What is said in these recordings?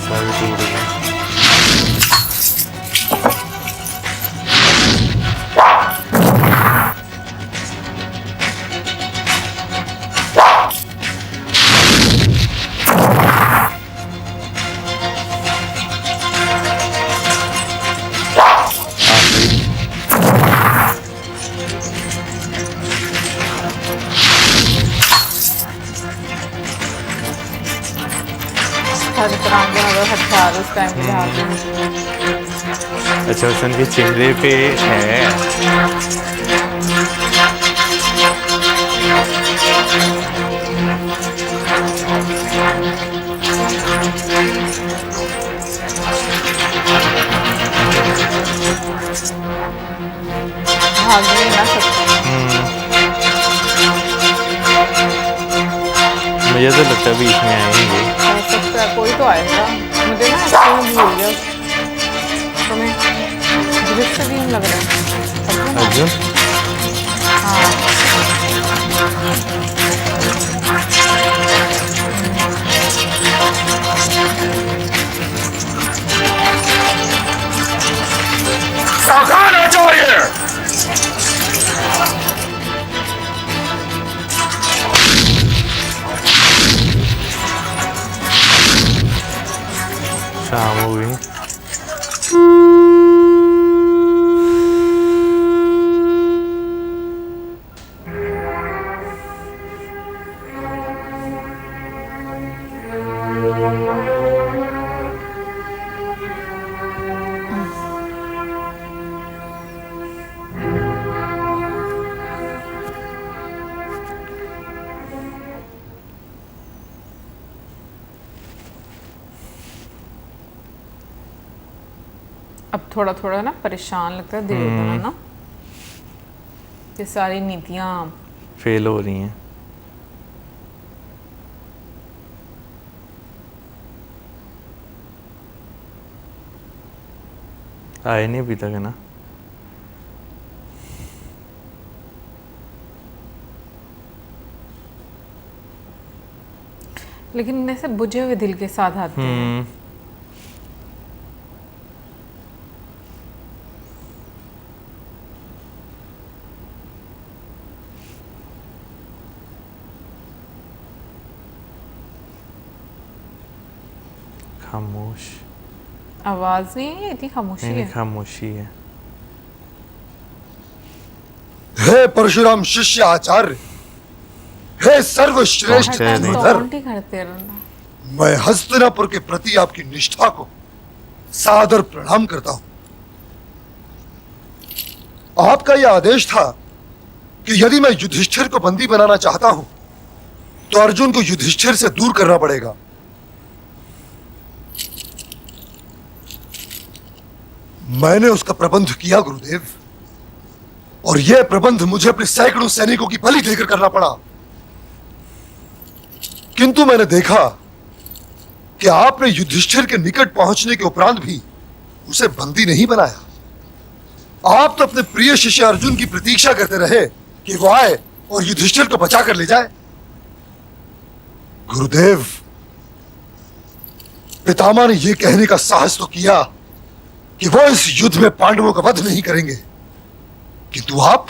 आशा भी टूट गई। हर तरह के मतलब हथियार उस टाइम के लिहाज से। अच्छा उसने के चेहरे पे है। भाग नहीं ना सकते। मुझे तो लगता है बीच में आएंगे। हो सकता है कोई तो आएगा। मुझे ना एक्चुअली भूल गया। तुम्हें दृश्य भी लग रहा है। अर्जुन हाँ सावधान आचार्य। शाम हो गई। अब थोड़ा थोड़ा ना परेशान लगता है दुर्योधन ना। ये सारी नीतियाँ फेल हो रही हैं। आए नहीं अभी तक है ना। लेकिन ऐसे बुझे हुए दिल के साथ आते हैं। खामोश। आवाज नहीं है, इतनी खामोशी नहीं है। खामोशी है। हे परशुराम शिष्य आचार्य, हे सर्वश्रेष्ठ हर टाइम धनुर्धर, टॉन्ट ही करते रहना। मैं हस्तिनापुर के प्रति आपकी निष्ठा को सादर प्रणाम करता हूं। आपका यह आदेश था कि यदि मैं युधिष्ठिर को बंदी बनाना चाहता हूं तो अर्जुन को युधिष्ठिर से दूर करना पड़ेगा। मैंने उसका प्रबंध किया गुरुदेव, और यह प्रबंध मुझे अपने सैकड़ों सैनिकों की बलि देकर करना पड़ा। किंतु मैंने देखा कि आपने युधिष्ठिर के निकट पहुंचने के उपरांत भी उसे बंदी नहीं बनाया। आप तो अपने प्रिय शिष्य अर्जुन की प्रतीक्षा करते रहे कि वो आए और युधिष्ठिर को बचा कर ले जाए। गुरुदेव, पितामह ने यह कहने का साहस तो किया कि वो इस युद्ध में पांडवों का वध नहीं करेंगे, किंतु आप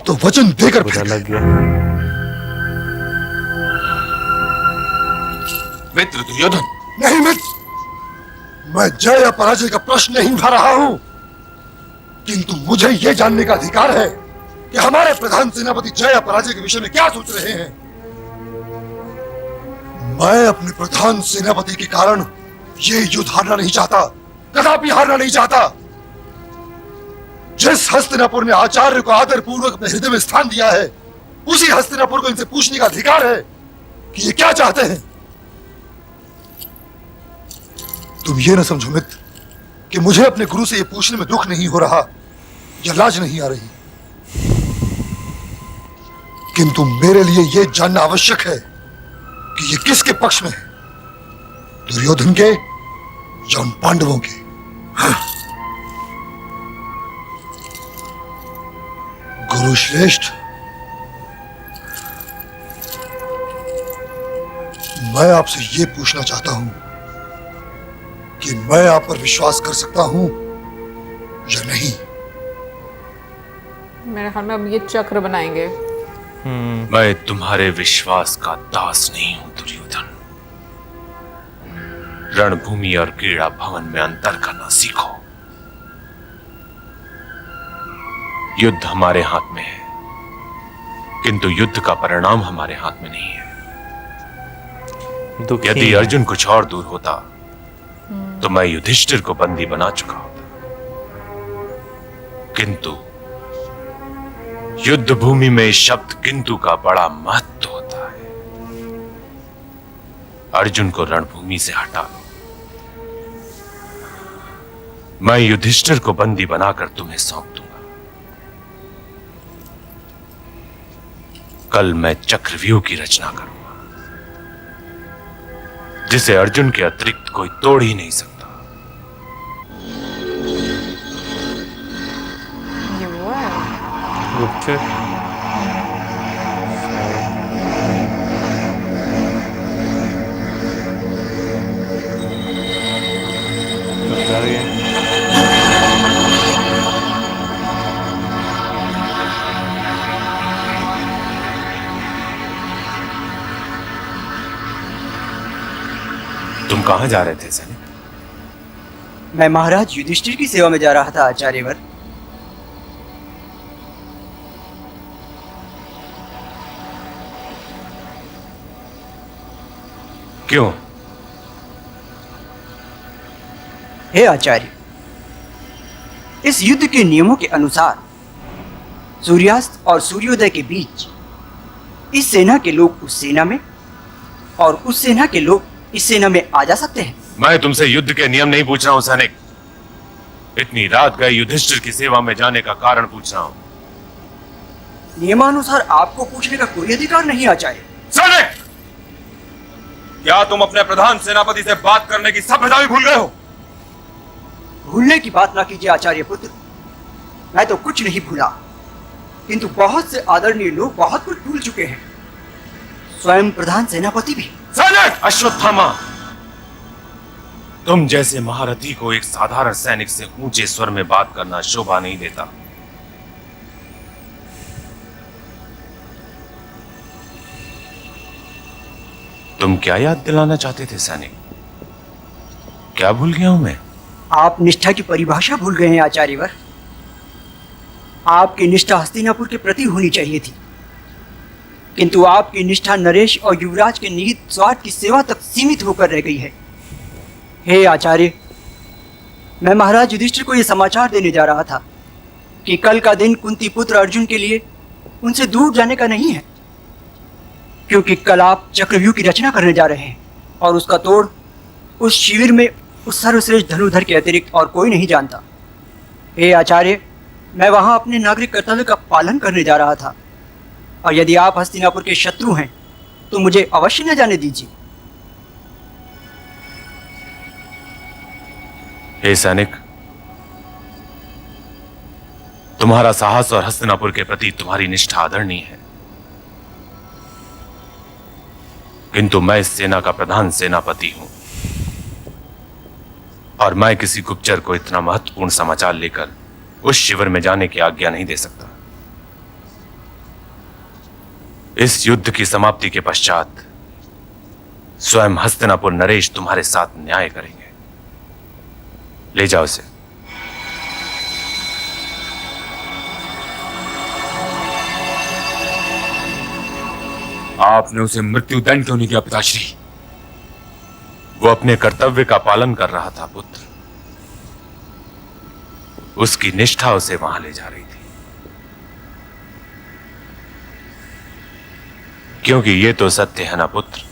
तो वचन देकर बुरा फिर लग गया। मित्र दुर्योधन, नहीं मित्र, मैं जय या पराजय का प्रश्न नहीं उठा रहा हूं, किंतु मुझे यह जानने का अधिकार है कि हमारे प्रधान सेनापति जय या पराजय के विषय में क्या सोच रहे हैं। मैं अपने प्रधान सेनापति के कारण यह युद्ध हारना नहीं चाहता, कदापि हारना नहीं चाहता। जिस हस्तिनापुर ने आचार्य को आदर पूर्वक अपने हृदय में स्थान दिया है, उसी हस्तिनापुर को इनसे पूछने का अधिकार है कि ये क्या चाहते हैं। तुम ये न समझो मित्र कि मुझे अपने गुरु से ये पूछने में दुख नहीं हो रहा या लाज नहीं आ रही, किंतु मेरे लिए यह जानना आवश्यक है कि ये किसके पक्ष में है, दुर्योधन के या उन पांडवों के। हाँ। गुरु श्रेष्ठ, मैं आपसे ये पूछना चाहता हूं कि मैं आप पर विश्वास कर सकता हूं या नहीं। मेरे ख्याल में अब ये चक्र बनाएंगे। मैं तुम्हारे विश्वास का दास नहीं हूं दुर्योधन। रणभूमि और क्रीड़ा भवन में अंतर करना सीखो। युद्ध हमारे हाथ में है, किंतु युद्ध का परिणाम हमारे हाथ में नहीं है। दुखी यदि है। अर्जुन कुछ और दूर होता तो मैं युधिष्ठिर को बंदी बना चुका होता, किंतु युद्ध भूमि में इस शब्द किंतु का बड़ा महत्व होता है। अर्जुन को रणभूमि से हटा लो। मैं युधिष्ठिर को बंदी बनाकर तुम्हें सौंप दूंगा। कल मैं चक्रव्यूह की रचना करूंगा जिसे अर्जुन के अतिरिक्त कोई तोड़ ही नहीं सकता। ये वो है। गुप्तचर बता गया। तुम कहां जा रहे थे सैनिक? मैं महाराज युधिष्ठिर की सेवा में जा रहा था आचार्यवर। क्यों? हे आचार्य, इस युद्ध के नियमों के अनुसार सूर्यास्त और सूर्योदय के बीच इस सेना के लोग उस सेना में और उस सेना के लोग इस सेना में आ जा सकते हैं। मैं तुमसे युद्ध के नियम नहीं पूछ रहा हूं सैनिक। इतनी रात गए युधिष्ठिर की सेवा में जाने का कारण पूछ रहा हूं। नियमानुसार आपको पूछने का कोई अधिकार नहीं आचार्य। सैनिक, क्या तुम अपने प्रधान सेनापति से बात करने की सभ्यता भी भूल गए हो? भूलने की बात ना कीजिए आचार्य पुत्र। मैं तो कुछ नहीं भूला, किंतु बहुत से आदरणीय लोग बहुत कुछ भूल चुके हैं, स्वयं प्रधान सेनापति भी। सैनिक! अश्वत्थामा, तुम जैसे महारथी को एक साधारण सैनिक से ऊंचे स्वर में बात करना शोभा नहीं देता। तुम क्या याद दिलाना चाहते थे सैनिक? क्या भूल गया हूं मैं? आप निष्ठा की परिभाषा भूल गए हैं आचार्यवर। आपकी निष्ठा हस्तिनापुर के प्रति होनी चाहिए थी, किंतु आपकी निष्ठा नरेश और युवराज के निहित स्वार्थ की सेवा तक सीमित होकर रह गई है। हे आचार्य, मैं महाराज युधिष्ठिर को यह समाचार देने जा रहा था कि कल का दिन कुंती पुत्र अर्जुन के लिए उनसे दूर जाने का नहीं है, क्योंकि कल आप चक्रव्यूह की रचना करने जा रहे हैं और उसका तोड़ उस शिविर में उस सर्वश्रेष्ठ धनुर्धर के अतिरिक्त और कोई नहीं जानता। हे आचार्य, मैं वहां अपने नागरिक कर्तव्य का पालन करने जा रहा था, और यदि आप हस्तिनापुर के शत्रु हैं तो मुझे अवश्य न जाने दीजिए। हे सैनिक, तुम्हारा साहस और हस्तिनापुर के प्रति तुम्हारी निष्ठा आदरणीय है, किंतु मैं इस सेना का प्रधान सेनापति हूं और मैं किसी गुप्तचर को इतना महत्वपूर्ण समाचार लेकर उस शिविर में जाने की आज्ञा नहीं दे सकता। इस युद्ध की समाप्ति के पश्चात स्वयं हस्तिनापुर नरेश तुम्हारे साथ न्याय करेंगे। ले जाओ इसे। आपने उसे मृत्यु दंड क्यों नहीं दिया पिताश्री? वो अपने कर्तव्य का पालन कर रहा था पुत्र। उसकी निष्ठा उसे वहां ले जा रही थी, क्योंकि ये तो सत्य है ना पुत्र